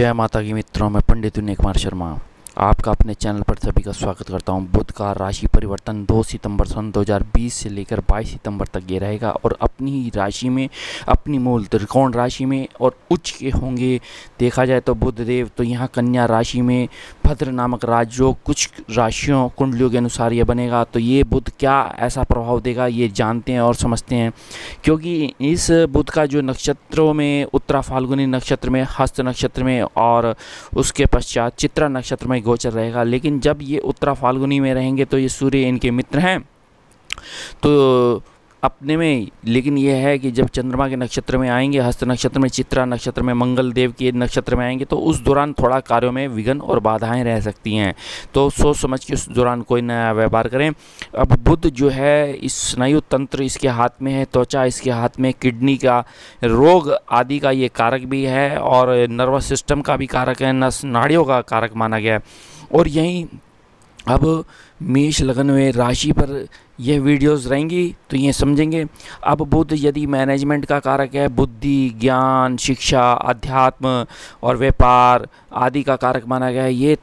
जय माता की मित्रों, मैं पंडित विनय कुमार शर्मा आपका अपने चैनल पर सभी का स्वागत करता हूं। बुध का राशि परिवर्तन 2 सितंबर सन 2020 से लेकर 22 सितंबर तक ये रहेगा और अपनी ही राशि में, अपनी मूल त्रिकोण राशि में और उच्च के होंगे। देखा जाए तो बुध देव तो यहाँ कन्या राशि में भद्र नामक राजयोग कुछ राशियों कुंडलियों के अनुसार ये बनेगा। तो ये बुध क्या ऐसा प्रभाव देगा ये जानते हैं और समझते हैं, क्योंकि इस बुध का जो नक्षत्रों में उत्तरा फाल्गुनी नक्षत्र में, हस्त नक्षत्र में और उसके पश्चात चित्रा नक्षत्र में गोचर रहेगा। लेकिन जब ये उत्तरा फाल्गुनी में रहेंगे तो ये सूर्य इनके मित्र हैं तो अपने में, लेकिन यह है कि जब चंद्रमा के नक्षत्र में आएंगे, हस्त नक्षत्र में, चित्रा नक्षत्र में, मंगल देव के नक्षत्र में आएंगे तो उस दौरान थोड़ा कार्यों में विघ्न और बाधाएं रह सकती हैं। तो सोच समझ के उस दौरान कोई नया व्यापार करें। अब बुध जो है इस स्नायु तंत्र इसके हाथ में है, त्वचा इसके हाथ में, किडनी का रोग आदि का ये कारक भी है और नर्वस सिस्टम का भी कारक है, नस नाड़ियों का कारक माना गया है। और यहीं अब मेष लग्न में राशि पर यह वीडियोस रहेंगी तो ये समझेंगे। अब बुध यदि मैनेजमेंट का कारक है, बुद्धि, ज्ञान, शिक्षा, अध्यात्म और व्यापार आदि का कारक माना गया है। ये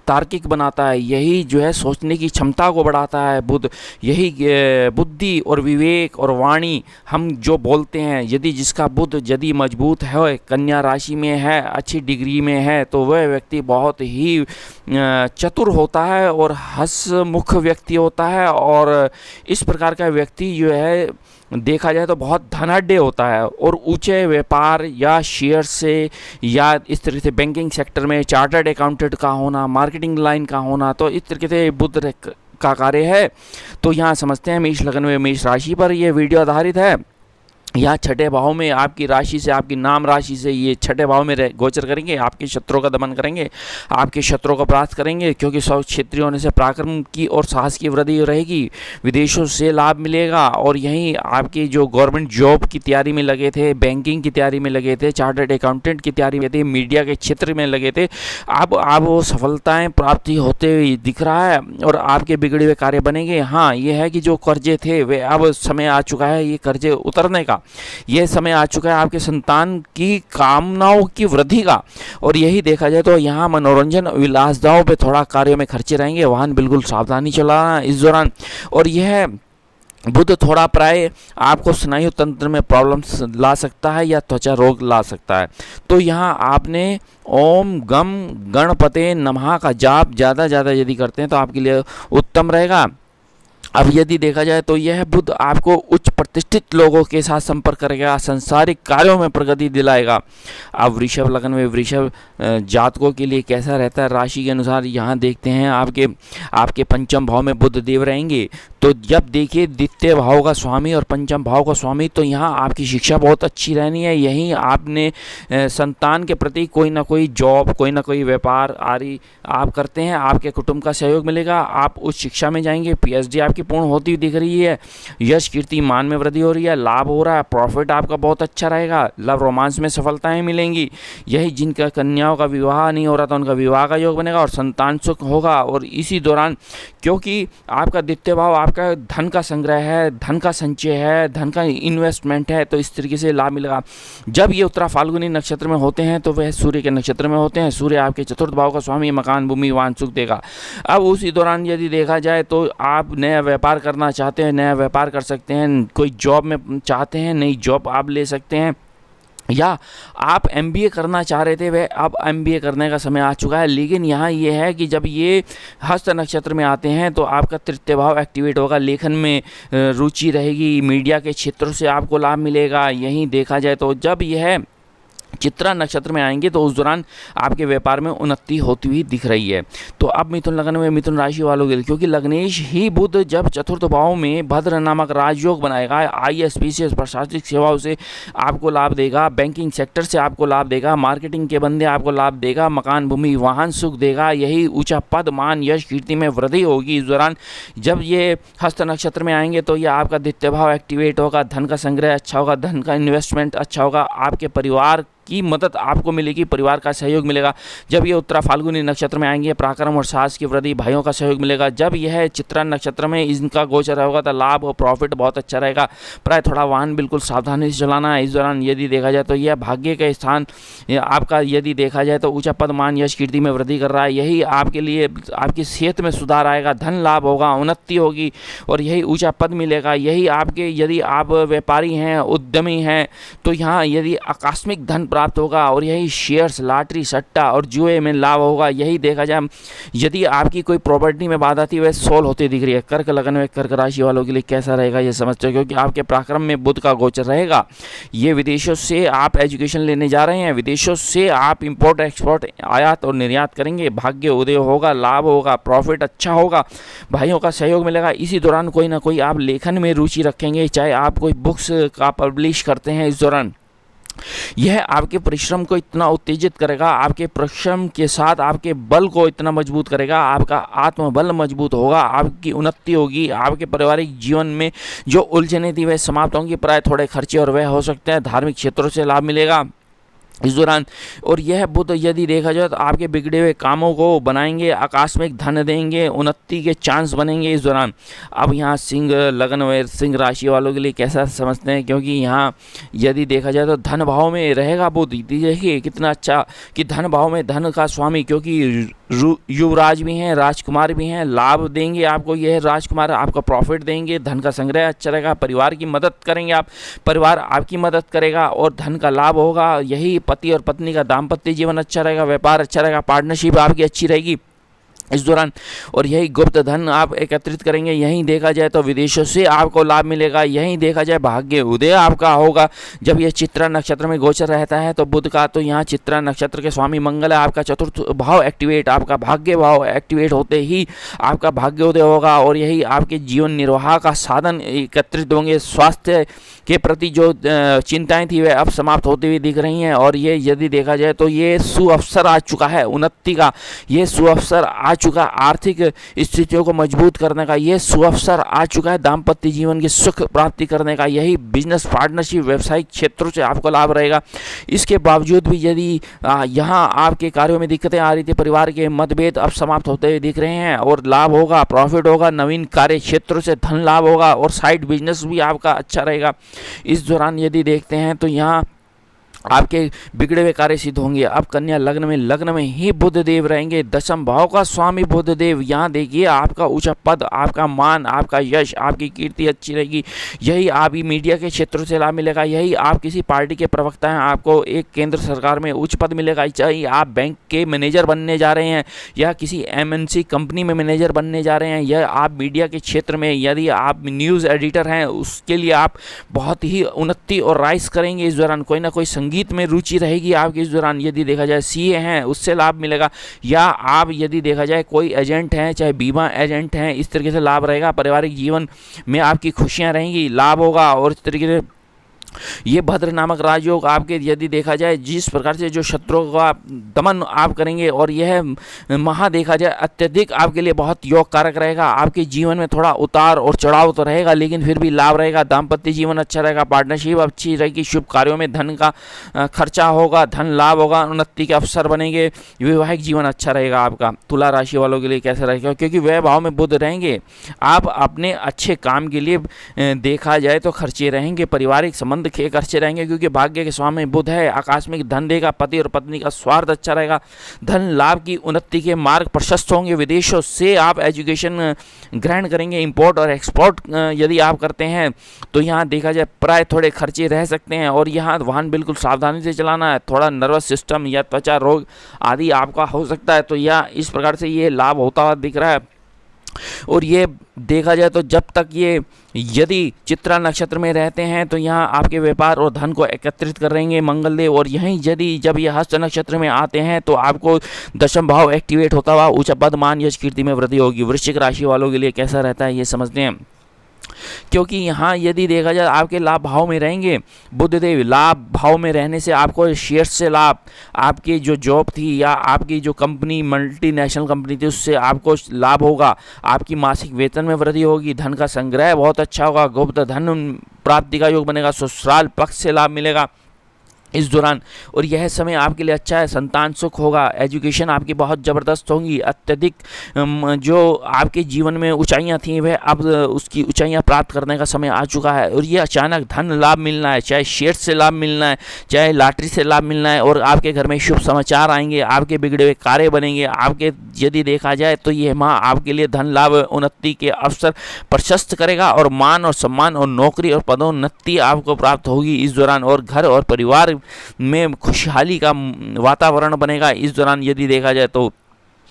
तार्किक बनाता है, यही जो है सोचने की क्षमता को बढ़ाता है बुध। यही बुद्धि और विवेक और वाणी हम जो बोलते हैं, यदि जिसका बुध यदि मजबूत है, कन्या राशि में है, अच्छी डिग्री में है तो वह व्यक्ति बहुत ही चतुर होता है और हंसमुख व्यक्ति होता है। और इस प्रकार का व्यक्ति जो है देखा जाए तो बहुत धनाढ्य होता है और ऊंचे व्यापार या शेयर से या इस तरीके से बैंकिंग सेक्टर में चार्टर्ड अकाउंटेंट का होना, मार्केटिंग लाइन का होना, तो इस तरीके से बुध का कार्य है। तो यहाँ समझते हैं मेष लग्न में मेष राशि पर यह वीडियो आधारित है। यहाँ छठे भाव में आपकी राशि से, आपकी नाम राशि से ये छठे भाव में गोचर करेंगे, आपके शत्रुओं का दमन करेंगे, आपके शत्रुओं का परास्त करेंगे, क्योंकि सौ क्षेत्रीय होने से पराक्रम की और साहस की वृद्धि रहेगी, विदेशों से लाभ मिलेगा। और यहीं आपकी जो गवर्नमेंट जॉब की तैयारी में लगे थे, बैंकिंग की तैयारी में लगे थे, चार्टर्ड अकाउंटेंट की तैयारी में थे, मीडिया के क्षेत्र में लगे थे, अब वो सफलताएँ प्राप्ति होते हुए दिख रहा है और आपके बिगड़े हुए कार्य बनेंगे। हाँ, ये है कि जो कर्जे थे वे अब समय आ चुका है ये कर्जे उतरने का, यह समय आ चुका है आपके संतान की कामनाओं की वृद्धि का। और यही देखा जाए तो यहाँ मनोरंजन विलासदाओं पे थोड़ा कार्यों में खर्चे रहेंगे, वाहन बिल्कुल सावधानी चलाना इस दौरान। और यह बुध थोड़ा प्राय आपको स्नायु तंत्र में प्रॉब्लम्स ला सकता है या त्वचा रोग ला सकता है। तो यहाँ आपने ओम गम गणपते नमः का जाप ज़्यादा यदि करते हैं तो आपके लिए उत्तम रहेगा। अब यदि देखा जाए तो यह बुध आपको उच्च प्रतिष्ठित लोगों के साथ संपर्क करेगा, संसारिक कार्यों में प्रगति दिलाएगा। अब वृषभ लग्न में वृषभ जातकों के लिए कैसा रहता है राशि के अनुसार, यहाँ देखते हैं आपके पंचम भाव में बुध देव रहेंगे। तो जब देखिए द्वितीय भाव का स्वामी और पंचम भाव का स्वामी, तो यहाँ आपकी शिक्षा बहुत अच्छी रहनी है। यहीं आपने संतान के प्रति कोई ना कोई जॉब, कोई ना कोई व्यापार आदि आप करते हैं, आपके कुटुंब का सहयोग मिलेगा, आप उच्च शिक्षा में जाएंगे, पीएचडी आपकी पूर्ण होती हुई दिख रही है, यश कीर्ति मान में वृद्धि हो रही है, लाभ हो रहा है, प्रॉफिट आपका बहुत अच्छा रहेगा, लव रोमांस में सफलताएं मिलेंगी। यही जिनका कन्याओं का विवाह नहीं हो रहा था उनका विवाह का योग बनेगा और संतान सुख होगा। और इसी दौरान क्योंकि आपका द्वितीय भाव आपका धन का संग्रह है, धन का संचय है, धन का इन्वेस्टमेंट है, तो इस तरीके से लाभ मिलेगा। जब ये उत्तरा फाल्गुनी नक्षत्र में होते हैं तो वह सूर्य के नक्षत्र में होते हैं, सूर्य आपके चतुर्थ भाव का स्वामी, मकान भूमि वाहन सुख देगा। अब उसी दौरान यदि देखा जाए तो आप नया व्यापार करना चाहते हैं, नया व्यापार कर सकते हैं, कोई जॉब में चाहते हैं, नई जॉब आप ले सकते हैं, या आप एमबीए करना चाह रहे थे वह अब एमबीए करने का समय आ चुका है। लेकिन यहाँ ये है कि जब ये हस्त नक्षत्र में आते हैं तो आपका तृतीय भाव एक्टिवेट होगा, लेखन में रुचि रहेगी, मीडिया के क्षेत्रों से आपको लाभ मिलेगा। यहीं देखा जाए तो जब यह चित्रा नक्षत्र में आएंगे तो उस दौरान आपके व्यापार में उन्नति होती हुई दिख रही है। तो अब मिथुन लग्न में मिथुन राशि वालों के लिए, क्योंकि लग्नेश ही बुध जब चतुर्थ भाव में भद्र नामक राजयोग बनाएगा, आईएएस पीसीएस प्रशासनिक सेवाओं से आपको लाभ देगा, बैंकिंग सेक्टर से आपको लाभ देगा, मार्केटिंग के बंदे आपको लाभ देगा, मकान भूमि वाहन सुख देगा, यही ऊंचा पद मान यश कीर्ति में वृद्धि होगी इस दौरान। जब ये हस्त नक्षत्र में आएंगे तो यह आपका द्वितीय भाव एक्टिवेट होगा, धन का संग्रह अच्छा होगा, धन का इन्वेस्टमेंट अच्छा होगा, आपके परिवार की मदद आपको मिलेगी, परिवार का सहयोग मिलेगा। जब ये उत्तरा फाल्गुनी नक्षत्र में आएंगे पराक्रम और साहस की वृद्धि, भाइयों का सहयोग मिलेगा। जब यह चित्रा नक्षत्र में इनका गोचर होगा तो लाभ और प्रॉफिट बहुत अच्छा रहेगा। प्राय थोड़ा वाहन बिल्कुल सावधानी से चलाना है। इस दौरान यदि देखा जाए तो यह भाग्य का स्थान आपका यदि देखा जाए तो ऊंचा पद, मान, यश, कीर्ति में वृद्धि कर रहा है। यही आपके लिए आपकी सेहत में सुधार आएगा, धन लाभ होगा, उन्नति होगी और यही ऊंचा पद मिलेगा। यही आपके यदि आप व्यापारी हैं, उद्यमी हैं तो यहाँ यदि आकस्मिक धन प्राप्त होगा और यही शेयर्स, लॉटरी, सट्टा और जुए में लाभ होगा। यही देखा जाए यदि आपकी कोई प्रॉपर्टी में बाधा थी वह सोल्व होती दिख रही है। कर्क लगन में कर्क राशि वालों के लिए कैसा रहेगा ये समझते हो, क्योंकि आपके पराक्रम में बुध का गोचर रहेगा। ये विदेशों से आप एजुकेशन लेने जा रहे हैं, विदेशों से आप इंपोर्ट एक्सपोर्ट, आयात और निर्यात करेंगे। भाग्य उदय होगा, लाभ होगा, प्रॉफिट अच्छा होगा, भाइयों का सहयोग मिलेगा। इसी दौरान कोई ना कोई आप लेखन में रुचि रखेंगे, चाहे आप कोई बुक्स का पब्लिश करते हैं। इस दौरान यह आपके परिश्रम को इतना उत्तेजित करेगा, आपके परिश्रम के साथ आपके बल को इतना मजबूत करेगा, आपका आत्मबल मजबूत होगा, आपकी उन्नति होगी। आपके पारिवारिक जीवन में जो उलझने थी वह समाप्त होंगी। प्राय थोड़े खर्चे और वह हो सकते हैं। धार्मिक क्षेत्रों से लाभ मिलेगा इस दौरान। और यह बुध यदि देखा जाए तो आपके बिगड़े हुए कामों को बनाएंगे, आकस्मिक धन देंगे, उन्नति के चांस बनेंगे इस दौरान। अब यहाँ सिंह लगन व सिंह राशि वालों के लिए कैसा समझते हैं, क्योंकि यहाँ यदि देखा जाए तो धन भाव में रहेगा बुध। देखिए कितना अच्छा कि धन भाव में धन का स्वामी, क्योंकि युवराज भी हैं, राजकुमार भी हैं, लाभ देंगे आपको। यह राजकुमार आपको प्रॉफिट देंगे, धन का संग्रह अच्छा रहेगा, परिवार की मदद करेंगे आप, परिवार आपकी मदद करेगा और धन का लाभ होगा। यही पति और पत्नी का दाम्पत्य जीवन अच्छा रहेगा, व्यापार अच्छा रहेगा, पार्टनरशिप आपकी अच्छी रहेगी इस दौरान। और यही गुप्त धन आप एकत्रित करेंगे। यहीं देखा जाए तो विदेशों से आपको लाभ मिलेगा। यहीं देखा जाए भाग्य उदय आपका होगा। जब यह चित्रा नक्षत्र में गोचर रहता है तो बुध का, तो यहाँ चित्रा नक्षत्र के स्वामी मंगल है, आपका चतुर्थ भाव एक्टिवेट, आपका भाग्य भाव एक्टिवेट होते ही आपका भाग्योदय होगा और यही आपके जीवन निर्वाह का साधन एकत्रित होंगे। स्वास्थ्य के प्रति जो चिंताएं थी वह अब समाप्त होती हुई दिख रही हैं। और ये यदि देखा जाए तो ये सुअवसर आ चुका है उन्नति का, ये सुअवसर आ चुका आर्थिक स्थितियों को मजबूत करने का, यह सुअवसर आ चुका है दाम्पत्य जीवन की सुख प्राप्ति करने का। यही बिजनेस पार्टनरशिप, व्यावसायिक क्षेत्रों से आपको लाभ रहेगा। इसके बावजूद भी यदि यहाँ आपके कार्यों में दिक्कतें आ रही थी, परिवार के मतभेद अब समाप्त होते हुए दिख रहे हैं और लाभ होगा, प्रॉफिट होगा, नवीन कार्य क्षेत्रों से धन लाभ होगा और साइड बिजनेस भी आपका अच्छा रहेगा। इस दौरान यदि देखते हैं तो यहाँ आपके बिगड़े हुए कार्य सिद्ध होंगे। अब कन्या लग्न में ही बुध देव रहेंगे, दशम भाव का स्वामी बुध देव। यहाँ देखिए आपका ऊंचा पद, आपका मान, आपका यश, आपकी कीर्ति अच्छी रहेगी। यही आप मीडिया के क्षेत्रों से लाभ मिलेगा। यही आप किसी पार्टी के प्रवक्ता हैं, आपको एक केंद्र सरकार में उच्च पद मिलेगा। चाहे आप बैंक के मैनेजर बनने जा रहे हैं या किसी MNC कंपनी में मैनेजर बनने जा रहे हैं, या आप मीडिया के क्षेत्र में यदि आप न्यूज़ एडिटर हैं, उसके लिए आप बहुत ही उन्नति और राइज करेंगे। इस दौरान कोई ना कोई संगीत में रुचि रहेगी आपकी। इस दौरान यदि देखा जाए CA हैं, उससे लाभ मिलेगा। या आप यदि देखा जाए कोई एजेंट हैं, चाहे बीमा एजेंट हैं, इस तरीके से लाभ रहेगा। पारिवारिक जीवन में आपकी खुशियां रहेंगी, लाभ होगा। और इस तरीके से ये भद्र नामक राजयोग आपके यदि देखा जाए जिस प्रकार से जो शत्रुओं का दमन आप करेंगे, और यह महा देखा जाए अत्यधिक आपके लिए बहुत योग कारक रहेगा। आपके जीवन में थोड़ा उतार और चढ़ाव तो रहेगा लेकिन फिर भी लाभ रहेगा। दाम्पत्य जीवन अच्छा रहेगा, पार्टनरशिप अच्छी रहेगी, शुभ कार्यों में धन का खर्चा होगा, धन लाभ होगा, उन्नति के अवसर बनेंगे, वैवाहिक जीवन अच्छा रहेगा आपका। तुला राशि वालों के लिए कैसा रहेगा, क्योंकि वह भाव में बुध रहेंगे। आप अपने अच्छे काम के लिए देखा जाए तो खर्चे रहेंगे, पारिवारिक संबंध के खर्चे रहेंगे क्योंकि भाग्य के स्वामी बुध है। आकस्मिक धन देगा, पति और पत्नी का स्वार्थ अच्छा रहेगा, धन लाभ की उन्नति के मार्ग प्रशस्त होंगे। विदेशों से आप एजुकेशन ग्रहण करेंगे, इंपोर्ट और एक्सपोर्ट यदि आप करते हैं तो यहाँ देखा जाए प्राय थोड़े खर्चे रह सकते हैं। और यहाँ वाहन बिल्कुल सावधानी से चलाना है, थोड़ा नर्वस सिस्टम या त्वचा रोग आदि आपका हो सकता है। तो यह इस प्रकार से ये लाभ होता हुआ दिख रहा है। और ये देखा जाए तो जब तक ये यदि चित्रा नक्षत्र में रहते हैं तो यहाँ आपके व्यापार और धन को एकत्रित करेंगे मंगल देव। और यहीं यदि जब ये हस्त नक्षत्र में आते हैं तो आपको दशम भाव एक्टिवेट होता हुआ ऊंचा पद, मान, यश, कीर्ति में वृद्धि होगी। वृश्चिक राशि वालों के लिए कैसा रहता है ये समझते हैं, क्योंकि यहाँ यदि देखा जाए आपके लाभ भाव में रहेंगे बुधदेव। लाभ भाव में रहने से आपको शेयर्स से लाभ, आपकी जो जॉब थी या आपकी जो कंपनी मल्टीनेशनल कंपनी थी उससे आपको लाभ होगा। आपकी मासिक वेतन में वृद्धि होगी, धन का संग्रह बहुत अच्छा होगा, गुप्त धन प्राप्ति का योग बनेगा, ससुराल पक्ष से लाभ मिलेगा। इस दौरान। और यह समय आपके लिए अच्छा है, संतान सुख होगा, एजुकेशन आपकी बहुत ज़बरदस्त होंगी, अत्यधिक जो आपके जीवन में ऊंचाइयां थी वह अब उसकी ऊंचाइयां प्राप्त करने का समय आ चुका है। और ये अचानक धन लाभ मिलना है, चाहे शेयर से लाभ मिलना है, चाहे लॉटरी से लाभ मिलना है, और आपके घर में शुभ समाचार आएंगे, आपके बिगड़े हुए कार्य बनेंगे। आपके यदि देखा जाए तो यह माह आपके लिए धन लाभ उन्नति के अवसर प्रशस्त करेगा, और मान और सम्मान और नौकरी और पदोन्नति आपको प्राप्त होगी इस दौरान। और घर और परिवार में खुशहाली का वातावरण बनेगा इस दौरान यदि देखा जाए तो।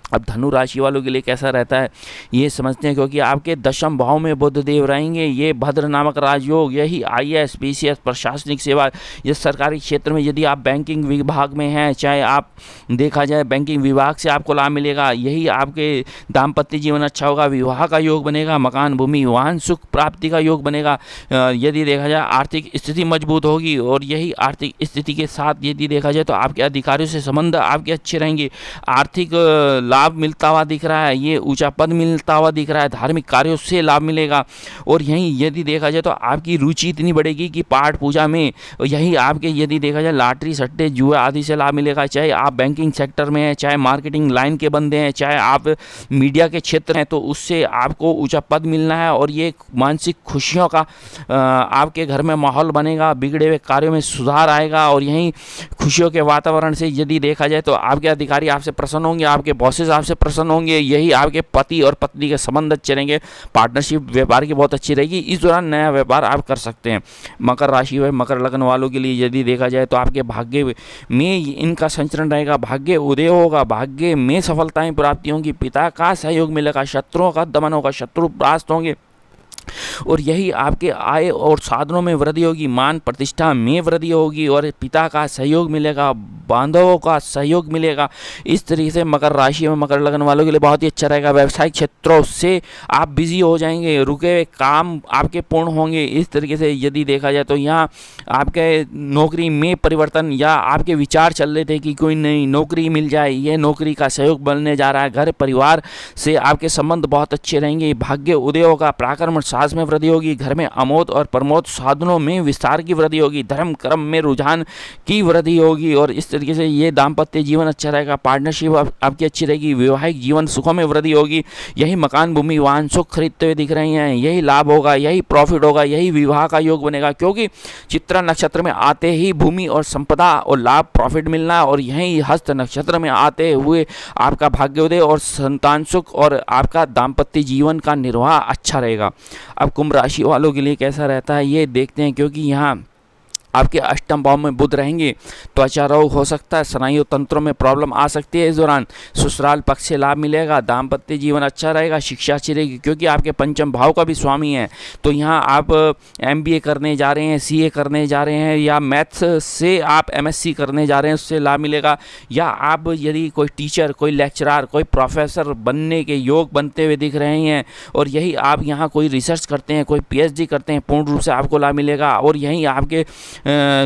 अब धनु राशि वालों के लिए कैसा रहता है ये समझते हैं, क्योंकि आपके दशम भाव में बुध देव रहेंगे। ये भद्र नामक राजयोग, यही IAS PCS प्रशासनिक सेवा, ये सरकारी क्षेत्र में यदि आप बैंकिंग विभाग में हैं, चाहे आप देखा जाए बैंकिंग विभाग से आपको लाभ मिलेगा। यही आपके दाम्पत्य जीवन अच्छा होगा, विवाह का योग बनेगा, मकान भूमि वाहन सुख प्राप्ति का योग बनेगा। यदि देखा जाए आर्थिक स्थिति मजबूत होगी, और यही आर्थिक स्थिति के साथ यदि देखा जाए तो आपके अधिकारियों से संबंध आपके अच्छे रहेंगे। आर्थिक लाभ मिलता हुआ दिख रहा है, ये ऊंचा पद मिलता हुआ दिख रहा है, धार्मिक कार्यों से लाभ मिलेगा। और यहीं यदि देखा जाए तो आपकी रुचि इतनी बढ़ेगी कि पाठ पूजा में, यही आपके यदि देखा जाए लॉटरी सट्टे जुए आदि से लाभ मिलेगा। चाहे आप बैंकिंग सेक्टर में हैं, चाहे मार्केटिंग लाइन के बंदे हैं, चाहे आप मीडिया के क्षेत्र हैं, तो उससे आपको ऊंचा पद मिलना है। और ये मानसिक खुशियों का आपके घर में माहौल बनेगा, बिगड़े हुए कार्यों में सुधार आएगा। और यहीं खुशियों के वातावरण से यदि देखा जाए तो आपके अधिकारी आपसे प्रसन्न होंगे, आपके बॉसेस आपसे प्रसन्न होंगे। यही आपके पति और पत्नी के संबंध अच्छे रहेंगे, पार्टनरशिप व्यापार की बहुत अच्छी रहेगी। इस दौरान नया व्यापार आप कर सकते हैं। मकर राशि व मकर लग्न वालों के लिए यदि देखा जाए तो आपके भाग्य में इनका संचरण रहेगा, भाग्य उदय होगा, भाग्य में सफलताएं प्राप्ति होंगी, पिता का सहयोग मिलेगा, शत्रुओं का दमन होगा, शत्रु परास्त होंगे। और यही आपके आय और साधनों में वृद्धि होगी, मान प्रतिष्ठा में वृद्धि होगी, और पिता का सहयोग मिलेगा, बांधवों का सहयोग मिलेगा। इस तरीके से मकर राशि में मकर लगन वालों के लिए बहुत ही अच्छा रहेगा। व्यवसायिक क्षेत्रों से आप बिजी हो जाएंगे, रुके हुए काम आपके पूर्ण होंगे। इस तरीके से यदि देखा जाए तो यहाँ आपके नौकरी में परिवर्तन, या आपके विचार चल रहे थे कि कोई नई नौकरी मिल जाए, ये नौकरी का सहयोग बनने जा रहा है। घर परिवार से आपके संबंध बहुत अच्छे रहेंगे, भाग्य उदय होगा, पराक्रम साहस में वृद्धि होगी, घर में अमोद और प्रमोद साधनों में विस्तार की वृद्धि होगी, धर्म कर्म में रुझान की वृद्धि होगी। और इस तरीके से ये दाम्पत्य जीवन अच्छा रहेगा, पार्टनरशिप आपकी अच्छी रहेगी, वैवाहिक जीवन सुखों में वृद्धि होगी। यही मकान भूमि वाहन सुख खरीदते हुए दिख रहे हैं, यही लाभ होगा, यही प्रॉफिट होगा, यही विवाह का योग बनेगा। क्योंकि चित्रा नक्षत्र में आते ही भूमि और संपदा और लाभ प्रॉफिट मिलना, और यही हस्त नक्षत्र में आते हुए आपका भाग्योदय और संतान सुख और आपका दाम्पत्य जीवन का निर्वाह अच्छा रहेगा। अब कुंभ राशि वालों के लिए कैसा रहता है ये देखते हैं, क्योंकि यहाँ आपके अष्टम भाव में बुध रहेंगे, त्वचा रोग हो सकता है, स्नायु तंत्रों में प्रॉब्लम आ सकती है। इस दौरान ससुराल पक्ष से लाभ मिलेगा, दाम्पत्य जीवन अच्छा रहेगा, शिक्षा अच्छी रहेगी, क्योंकि आपके पंचम भाव का भी स्वामी है। तो यहाँ आप MBA करने जा रहे हैं, CA करने जा रहे हैं, या मैथ्स से आप MSc करने जा रहे हैं, उससे लाभ मिलेगा। या आप यदि कोई टीचर, कोई लेक्चरर, कोई प्रोफेसर बनने के योग बनते हुए दिख रहे हैं, और यही आप यहाँ कोई रिसर्च करते हैं, कोई PhD करते हैं, पूर्ण रूप से आपको लाभ मिलेगा। और यहीं आपके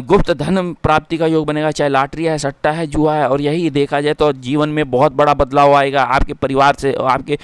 गुप्त धन प्राप्ति का योग बनेगा, चाहे लॉटरी है, सट्टा है, जुआ है। और यही देखा जाए तो जीवन में बहुत बड़ा बदलाव आएगा। आपके परिवार से, आपके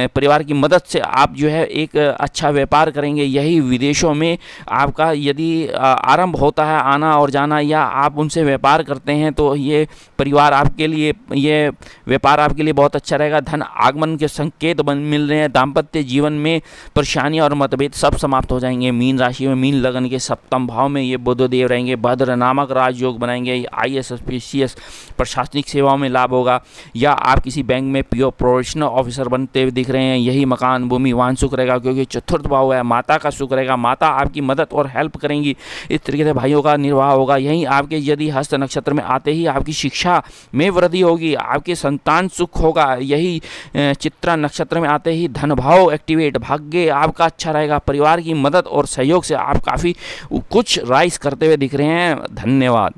परिवार की मदद से आप जो है एक अच्छा व्यापार करेंगे। यही विदेशों में आपका यदि आरंभ होता है आना और जाना, या आप उनसे व्यापार करते हैं, तो ये परिवार आपके लिए, ये व्यापार आपके लिए बहुत अच्छा रहेगा। धन आगमन के संकेत मिल रहे हैं। दाम्पत्य जीवन में परेशानियां और मतभेद सब समाप्त हो जाएंगे। मीन राशि में मीन लगन के सप्तम भाव में ये बुधदेव रहेंगे, भद्र नामक राजयोग बनाएंगे। IAS PCS प्रशासनिक सेवाओं में लाभ होगा, या आप किसी बैंक में PO प्रोफेशनल ऑफिसर बनते हुए दिख रहे हैं। यही मकान भूमि वाहन सुख रहेगा, क्योंकि चतुर्थ भाव है, माता का सुख रहेगा, माता आपकी मदद और हेल्प करेंगी। इस तरीके से भाइयों का निर्वाह होगा। यहीं आपके यदि हस्त नक्षत्र में आते ही आपकी शिक्षा में वृद्धि होगी, आपके संतान सुख होगा। यही चित्रा नक्षत्र में आते ही धन भाव एक्टिवेट, भाग्य आपका अच्छा रहेगा, परिवार की मदद और सहयोग से आप काफ़ी कुछ राइज करते हुए दिख रहे हैं। धन्यवाद।